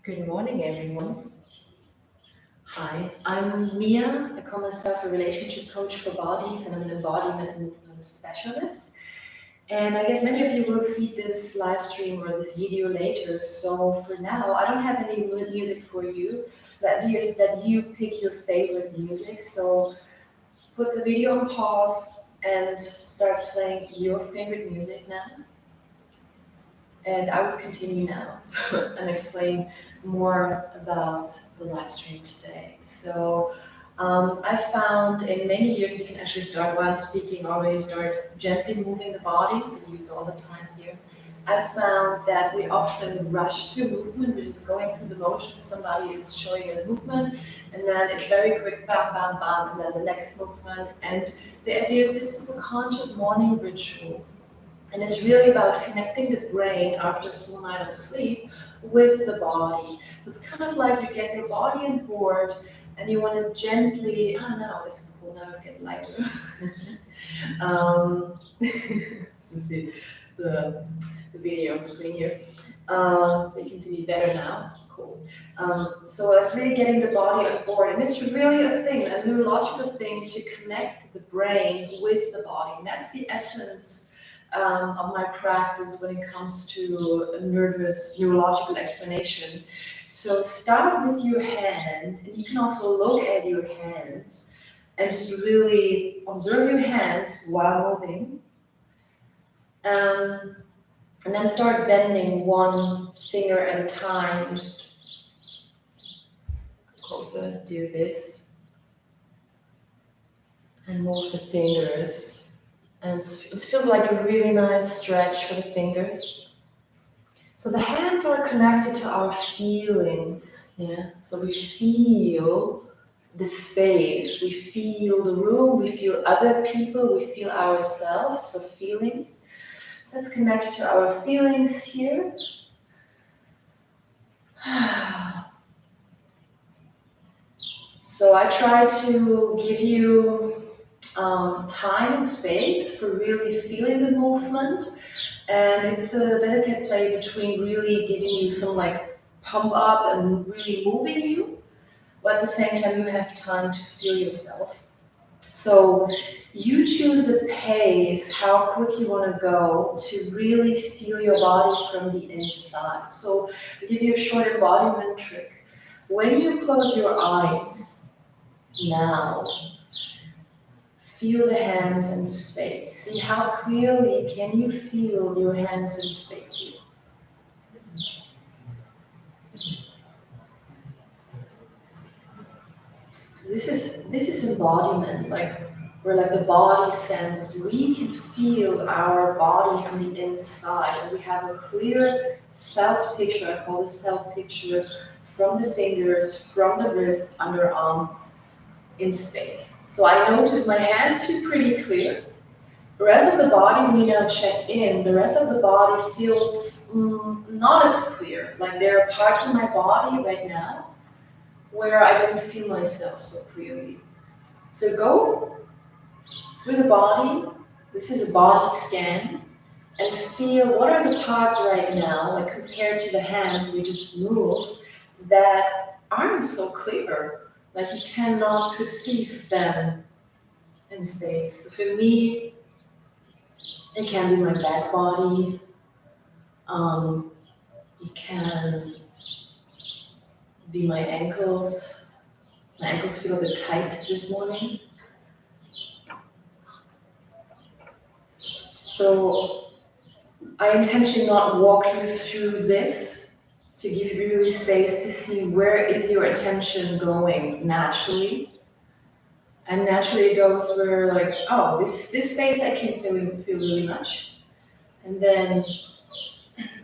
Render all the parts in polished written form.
Good morning, everyone. Hi, I'm Mia. I call myself a relationship coach for bodies, and I'm an embodiment and movement specialist. And I guess many of you will see this live stream or this video later. So for now, I don't have any music for you. The idea is that you pick your favorite music. So put the video on pause and start playing your favorite music now. And I will continue now and explain more about the live stream today. I found in many years we can actually start while speaking, always start gently moving the body, so we use all the time here. I found that we often rush through movement, we're just going through the motions, somebody is showing us movement, and then it's very quick, bam, bam, bam, and then the next movement. And the idea is this is a conscious morning ritual. And it's really about connecting the brain after a full night of sleep with the body. So it's kind of like you get your body on board and you want to gently, oh no, this is cool, now it's getting lighter. To see the video on screen here. So you can see me better now. Cool. So like really getting the body on board. And it's really a thing, a neurological thing to connect the brain with the body. And that's the essence of my practice when it comes to a neurological explanation. So start with your hand, and you can also look at your hands and just really observe your hands while moving. And then start bending one finger at a time. Just closer, do this. And move the fingers. And it feels like a really nice stretch for the fingers. So the hands are connected to our feelings. Yeah. So we feel the space, we feel the room, we feel other people, we feel ourselves, so feelings. So let's connect to our feelings here. So I try to give you time and space for really feeling the movement. And it's a delicate play between really giving you some like pump up and really moving you, but at the same time you have time to feel yourself. So you choose the pace, how quick you want to go to really feel your body from the inside. So I'll give you a short embodiment trick. When you close your eyes now, feel the hands in space. See how clearly can you feel your hands in space here. So this is embodiment, like where like the body sense, we can feel our body on the inside, and we have a clear felt picture. I call this felt picture from the fingers, from the wrist, underarm, in space. So I notice my hands feel pretty clear. The rest of the body, when you now check in, the rest of the body feels not as clear. Like there are parts of my body right now where I don't feel myself so clearly. So go through the body. This is a body scan. And feel what are the parts right now, like compared to the hands we just moved, that aren't so clear. Like you cannot perceive them in space. So for me, it can be my back body. It can be my ankles. My ankles feel a bit tight this morning. So I intentionally not walk you through this to give you really space to see where is your attention going naturally. And naturally it goes where like, oh, this space I can feel really much. And then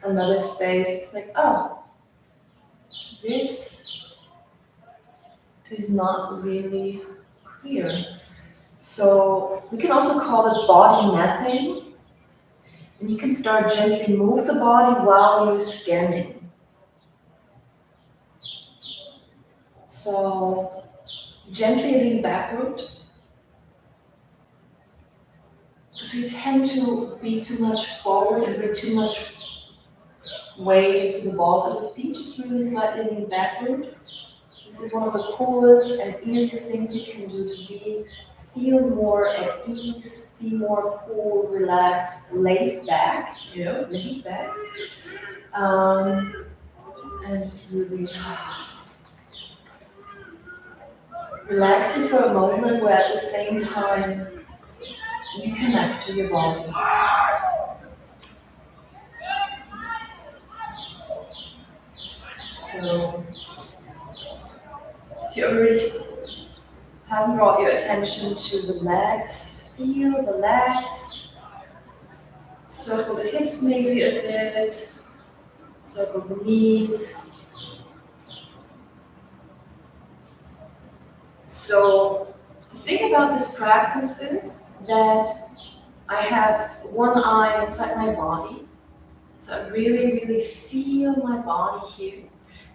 another space, it's like, oh, this is not really clear. So we can also call it body mapping. And you can start gently move the body while you're scanning. So gently lean backward. Because we tend to be too much forward and we're too much weight into the balls of the feet, just really slightly lean backward. This is one of the coolest and easiest things you can do to feel more at ease, be more cool, relaxed, laid back, laid back. And just really relaxing for a moment where at the same time you connect to your body. So if you already haven't brought your attention to the legs, feel the legs, circle the hips maybe a bit, circle the knees. So the thing about this practice is that I have one eye inside my body. So I really, really feel my body here.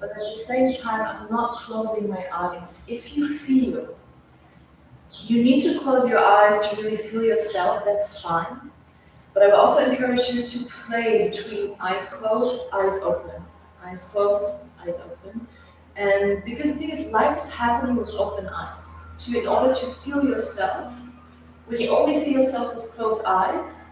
But at the same time, I'm not closing my eyes. If you feel you need to close your eyes to really feel yourself, that's fine. But I would also encourage you to play between eyes closed, eyes open. Eyes closed, eyes open. And because the thing is, life is happening with open eyes. In order to feel yourself, when you only feel yourself with closed eyes,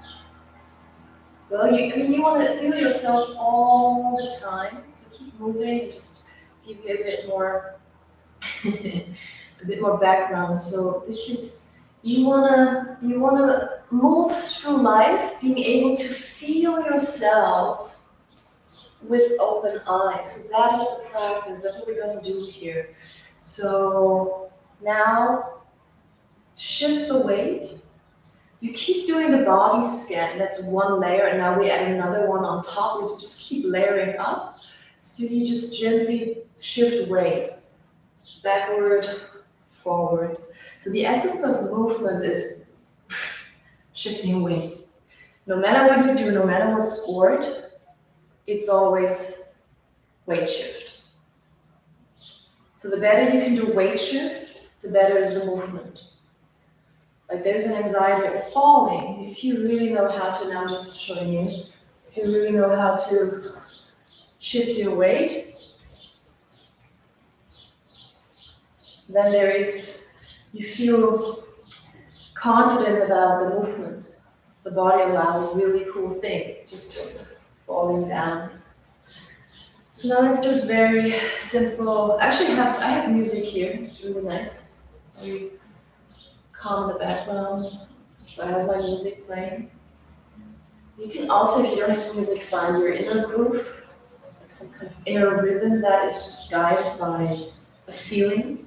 well, you want to feel yourself all the time. So keep moving, just give you a bit more, a bit more background. So this is you wanna move through life, being able to feel yourself with open eyes. So that is the practice. That's what we're going to do here. So now shift the weight. You keep doing the body scan. That's one layer, and now we add another one on top. We just keep layering up. So you just gently shift weight backward, forward. So the essence of movement is shifting weight. No matter what you do, no matter what sport, it's always weight shift. So the better you can do weight shift, the better is the movement. Like there's an anxiety of falling. If you really know how to, now I'm just showing you, if you really know how to shift your weight, then you feel confident about the movement. The body allows really cool things, just falling down. So now let's do it very simple. Actually, I have music here. It's really nice. Very calm in the background. So I have my music playing. You can also, if you don't have music, find your inner groove, like some kind of inner rhythm that is just guided by a feeling.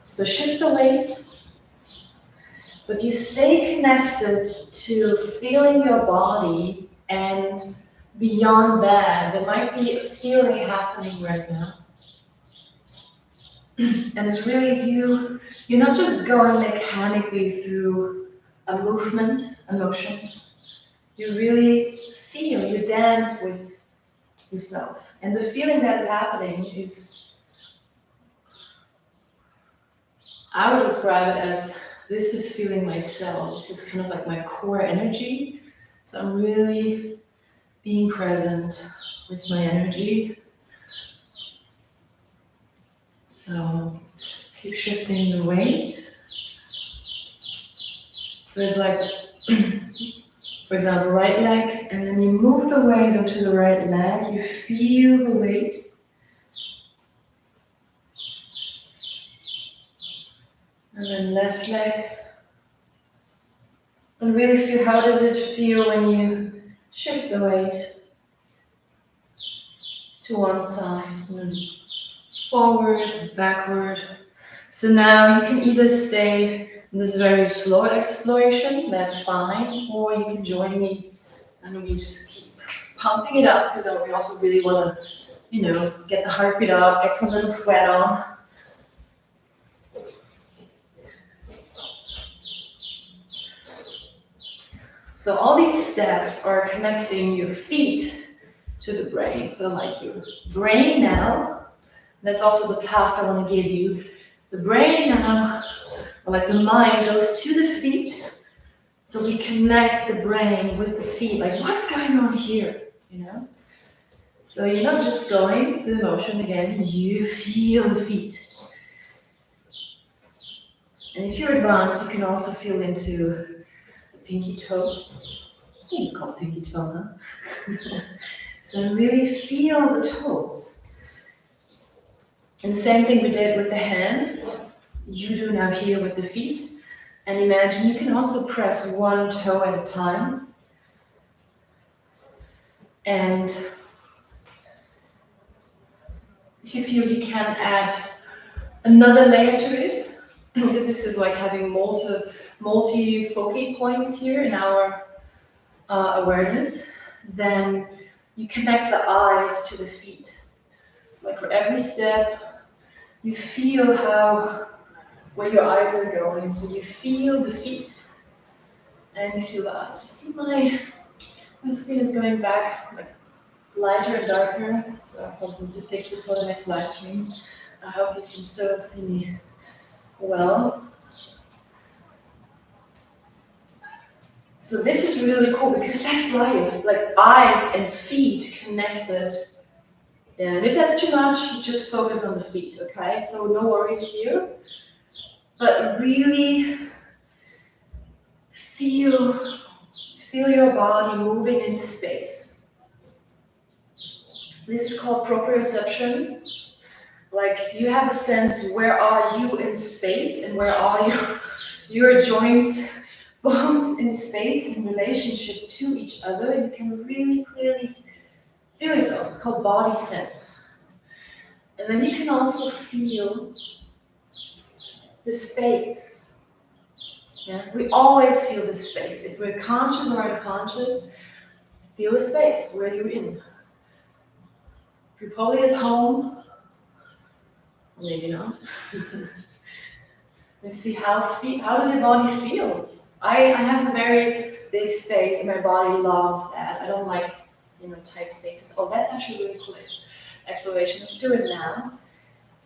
So shift the weight, but you stay connected to feeling your body, and beyond that, there might be a feeling happening right now. And it's really you're not just going mechanically through a movement, a motion. You really feel, you dance with yourself. And the feeling that is happening is, I would describe it as, this is feeling myself. This is kind of like my core energy. So I'm really being present with my energy. So keep shifting the weight. So it's like, for example, right leg, and then you move the weight onto the right leg, you feel the weight. And then left leg. And really feel, how does it feel when you shift the weight to one side, and forward, backward. So now you can either stay in this very slow exploration, that's fine, or you can join me and we just keep pumping it up, because we also really want to, get the heartbeat up, get some little sweat on. So all these steps are connecting your feet to the brain. So like your brain now, that's also the task I want to give you. The brain now, or like the mind, goes to the feet. So we connect the brain with the feet. Like, what's going on here? you know? So you're not just going through the motion again, you feel the feet. And if you're advanced, you can also feel into the pinky toe. I think it's called pinky toe, huh? So really feel the toes. And the same thing we did with the hands, you do now here with the feet. And imagine you can also press one toe at a time. And if you feel you can add another layer to it, because this is like having multi-foci points here in our awareness, then you connect the eyes to the feet. So like for every step, you feel where your eyes are going. So you feel the feet and you feel the eyes. You see my screen is going back like lighter and darker, so I probably need to fix this for the next live stream. I hope you can still see me well. So this is really cool because that's life, like eyes and feet connected. And if that's too much, just focus on the feet, okay? So no worries here, but really feel your body moving in space. This is called proprioception. Like you have a sense, where are you in space and where are your joints, bones in space in relationship to each other. You can really clearly feel yourself. It's called body sense. And then you can also feel the space. Yeah? We always feel the space. If we're conscious or unconscious, feel the space where you're in. You're probably at home, maybe not. You see how does your body feel? I have a very big space and my body loves that. I don't like, tight spaces. Oh, that's actually really cool exploration. Let's do it now.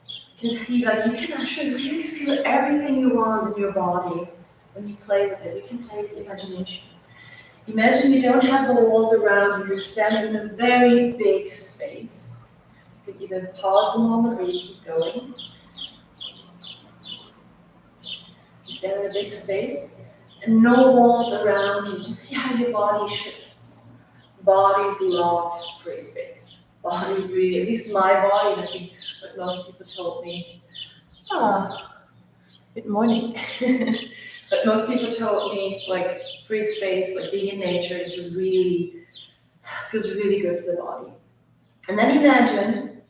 You can see like you can actually really feel everything you want in your body when you play with it. You can play with the imagination. Imagine you don't have the walls around you. You're standing in a very big space. You can either pause the moment or you keep going. You stand in a big space and no walls around you. Just see how your body shifts. Bodies love free space. Body really, at least my body, and I think what most people told me. Good morning. But most people told me like free space, like being in nature feels really good to the body. And then imagine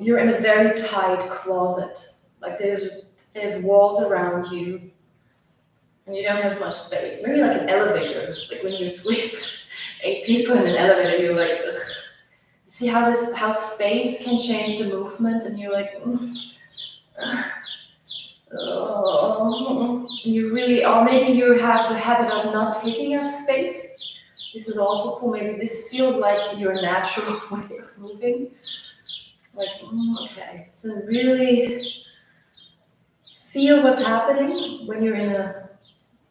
you're in a very tight closet. Like there's walls around you and you don't have much space. Maybe like an elevator, like when you squeeze 8 people in an elevator, you're like, ugh. See how space can change the movement and you're like, you really, or maybe you have the habit of not taking up space. This is also cool. Maybe this feels like your natural way of moving. Like, okay. So really feel what's happening when you're in a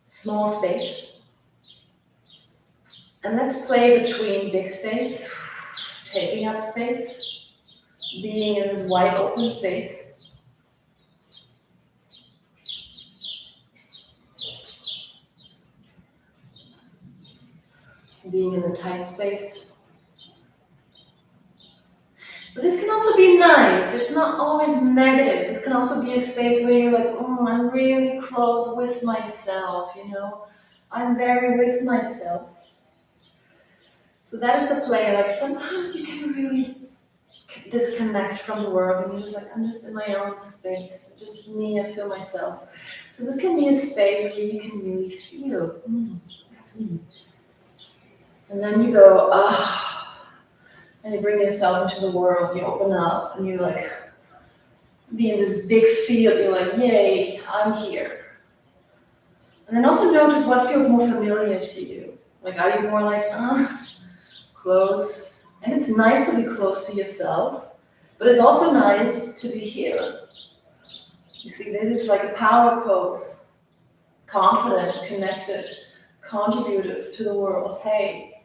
small space. And let's play between big space, taking up space, being in this wide open space. Being in the tight space. But this can also be nice. It's not always negative. This can also be a space where you're like, I'm really close with myself, I'm very with myself. So that is the play. Like sometimes you can really disconnect from the world and you're just like, I'm just in my own space. Just me, I feel myself. So this can be a space where you can really feel, that's me. And then you go, and you bring yourself into the world, you open up, and you like, be in this big field, you're like, yay, I'm here. And then also notice what feels more familiar to you. Like, are you more like, close? And it's nice to be close to yourself, but it's also nice to be here. You see, this is like a power pose, confident, connected, contributive to the world. Hey,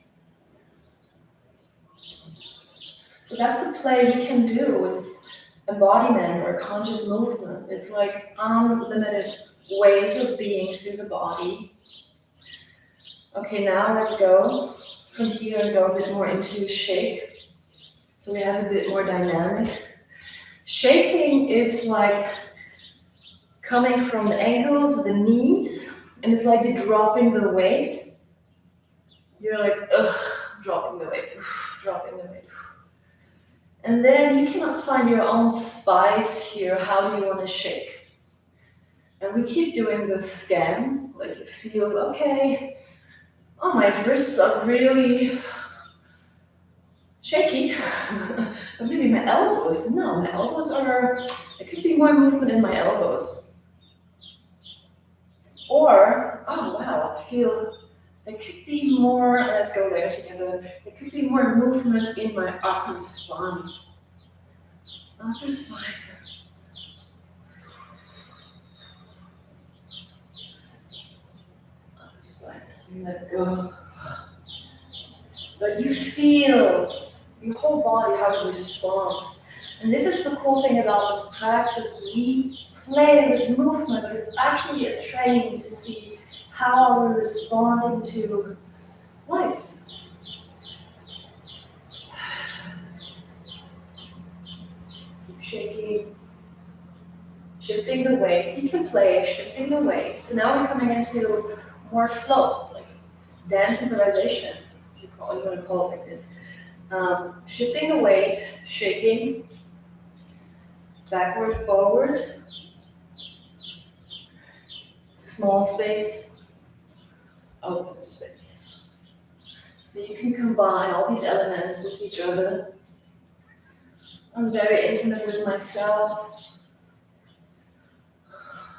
So that's the play we can do with embodiment or conscious movement. It's like unlimited ways of being through the body. Okay, now let's go from here and go a bit more into shake. So we have a bit more dynamic. Shaking is like coming from the ankles, the knees, and it's like you're dropping the weight. You're like, ugh, dropping the weight, dropping the weight. And then you cannot find your own spice here. How do you want to shake? And we keep doing the scan, like you feel, okay, oh, my wrists are really shaky. But maybe my elbows, no, my elbows are, there could be more movement in my elbows. Or, oh wow, I feel there could be more, let's go there together, there could be more movement in my upper spine. Upper spine. Upper spine, let go. But you feel your whole body how to respond. And this is the cool thing about this practice. We play with movement, but it's actually a training to see how we're responding to life. Keep shaking, shifting the weight. You can play shifting the weight. So now we're coming into more flow, like dance improvisation, if you want to call it like this. Shifting the weight, shaking, backward, forward, small space, open space. So you can combine all these elements with each other. I'm very intimate with myself.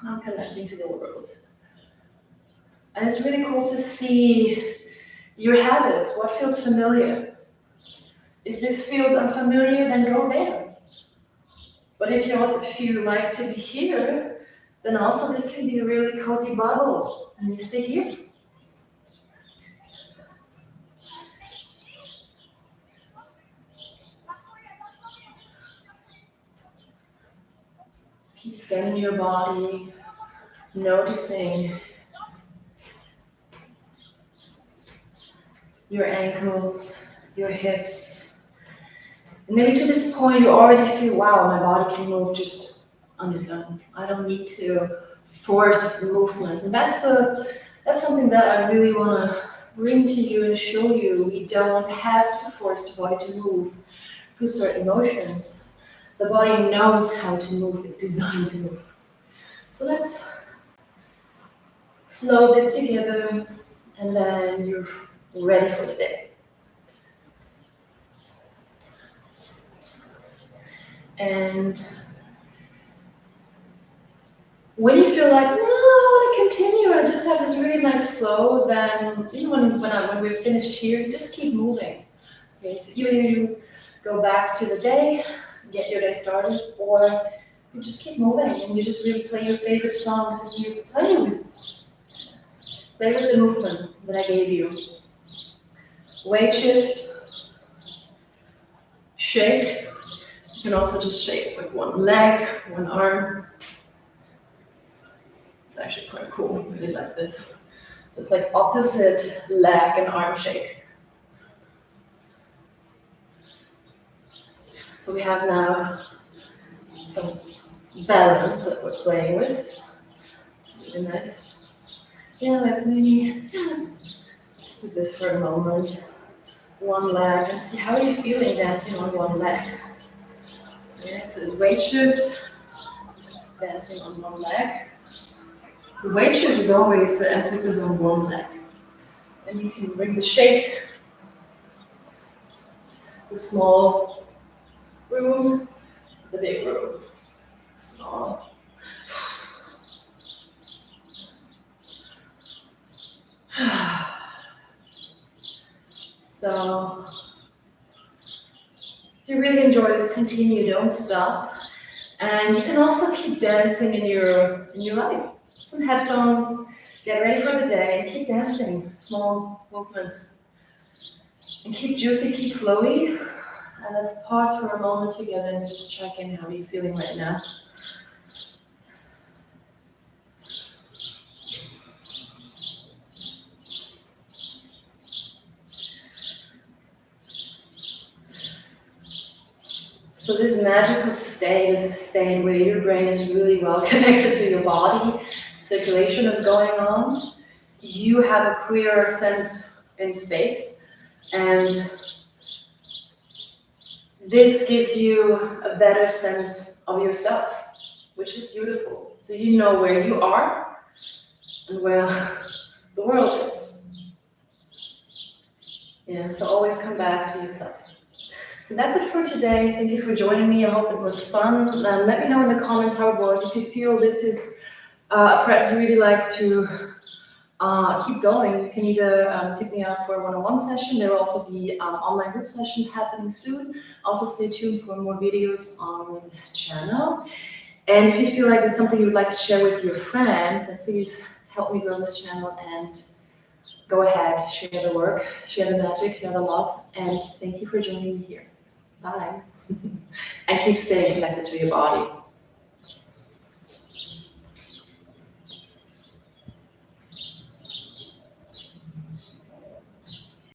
I'm connecting to the world. And it's really cool to see your habits, what feels familiar. If this feels unfamiliar, then go there. But if you like to be here, then also this can be a really cozy bubble, and you stay here. Keep scanning your body, noticing your ankles, your hips. And maybe to this point you already feel, wow, my body can move just on its own. I don't need to force movements. And that's something that I really want to bring to you and show you. We don't have to force the body to move through certain motions. The body knows how to move, it's designed to move. So let's flow a bit together, and then you're ready for the day. And when you feel like, no, I want to continue, I just have this really nice flow, then when we're finished here, you just keep moving. Okay, so either you go back to the day, get your day started, or you just keep moving and you just really play your favorite songs and you play with the movement that I gave you. Weight shift, shake. You can also just shake with one leg, one arm. It's actually quite cool, I really like this. So it's like opposite leg and arm shake. So we have now some balance that we're playing with. It's really nice. Yeah, let's do this for a moment. One leg, and see how you're feeling dancing on one leg. Yes, it's weight shift, dancing on one leg. So weight shift is always the emphasis on one leg. And you can bring the shake, the small room, the big room. Small. So, if you really enjoy this, continue, don't stop. And you can also keep dancing in your life. Some headphones, get ready for the day, and keep dancing, small movements. And keep juicy, keep flowy. And let's pause for a moment together and just check in. How are you feeling right now? So this magical state is a state where your brain is really well connected to your body. Circulation is going on. You have a clearer sense in space. And this gives you a better sense of yourself, which is beautiful. So you know where you are and where the world is. Yeah, so always come back to yourself. So that's it for today. Thank you for joining me. I hope it was fun. Let me know in the comments how it was. If you feel this is a practice you really like to keep going, you can either pick me up for a one-on-one session. There will also be online group sessions happening soon. Also stay tuned for more videos on this channel. And if you feel like there's something you would like to share with your friends, then please help me grow this channel and go ahead, share the work, share the magic, share the love. And thank you for joining me here. Bye. And keep staying connected to your body.